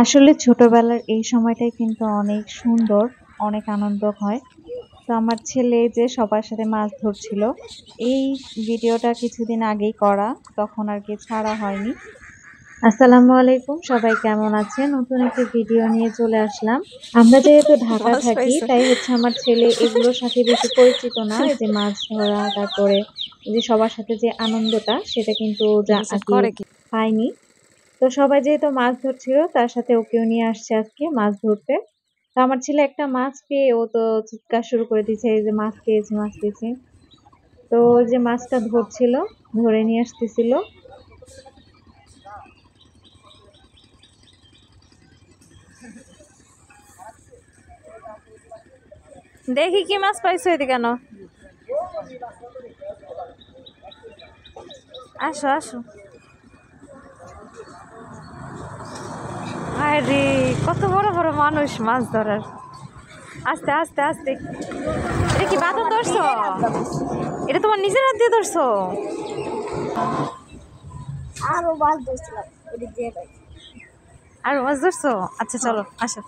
আসলে ছোটবেলার এই সময়টাই কিন্তু অনেক সুন্দর, অনেক আনন্দ হয়। তো আমার ছেলে যে সবার সাথে মাছ ধরছিল, এই ভিডিওটা কিছুদিন আগেই করা, তখন আরকি ছাড়া হয়নি। আসসালামু আলাইকুম, সবাই কেমন আছেন? নতুন একটি ভিডিও নিয়ে চলে আসলাম। আমরা যেহেতু ঢাকা মাছ থাকি, পাইছো? তাই হচ্ছে আমার ছেলে এগুলোর সাথে বেশি পরিচিত না। এই যে মাছ ধরা, তারপরে এই যে সবার সাথে যে আনন্দটা, সেটা কিন্তু গোসল আরকি করে কি? পায়নি। তো সবাই যেহেতু মাছ ধরছিল তার সাথে ওকেও নিয়ে আসছে আজকে মাছ ধরতে। তো আমার ছেলে একটা মাছ পেয়ে ও তো চিৎকার শুরু করে দিয়েছে এই যে মাছ পেয়েছি মাছ পেয়েছি। তো ওই যে মাছটা ধরছিল, ধরে নিয়ে আসতেছিল। দেখি কি মাছ পাইছো এদিকে কেন? আসো আসো। আরে কত বড় বড় মানুষ মাছ ধরার। আস্তে আস্তে আস্তে। এটা কি বাদন ধরছো? এটা তোমার নিজের হাত দিয়ে ধরছো? আরো মাছ ধরছিলাম ওদিক দিয়ে পাই। আর মাছ ধরছো? আচ্ছা চলো আসো।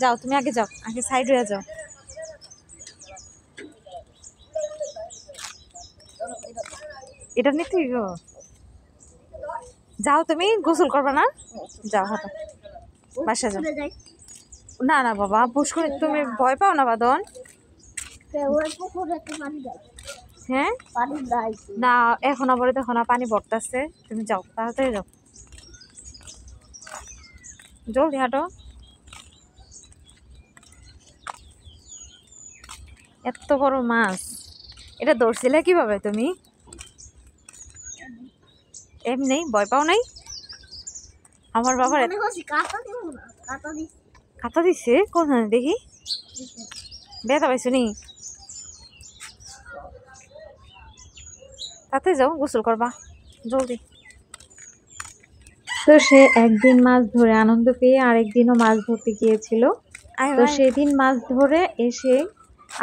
যাও তুমি আগে যাও, আগে সাইড হয়ে যাও। এটা নিতে গো। যাও তুমি গোসল করবে না? যাও হাঁটো, বাসা যাও। চলে যাই। না না বাবা, পুষ্করে তুমি ভয় পাও না বাদন? ওই পুকুরে তো পানি দেয়, হ্যাঁ পানি দেয়। না, এখন আবার দেখো না পানি ভরতেছে। তুমি যাও, তাড়াতাড়ি যাও, জলদি হাঁটো। এত বড় মাছ, এটা ধরছিলে কিভাবে তুমি? এমনি ভয় পাও নাই? আমার বাবার মনে হচ্ছে কাঁটা দিব না, কাঁটা দিচ্ছি। কাঁথা দিচ্ছে কোথায় দেখি? ব্যথা পাইছো নি? তাতে যাও, গোসল করবা জলদি। তো সে একদিন মাছ ধরে আনন্দ পেয়ে আরেকদিনও মাছ ধরতে গিয়েছিল। আয় তো ভাই, সেদিন মাছ ধরে এসে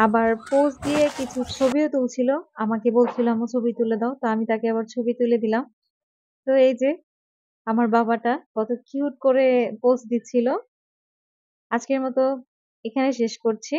আবার পোজ দিয়ে কিছু ছবিও তুলছিল। আমাকে বলছিল আম্মু ছবি তুলে দাও। তো আমি তাকে আবার ছবি তুলে দিলাম। তো এই যে আমার বাবাটা কত কিউট করে পোজ দিচ্ছিল। আজকের মতো এখানে শেষ করছি।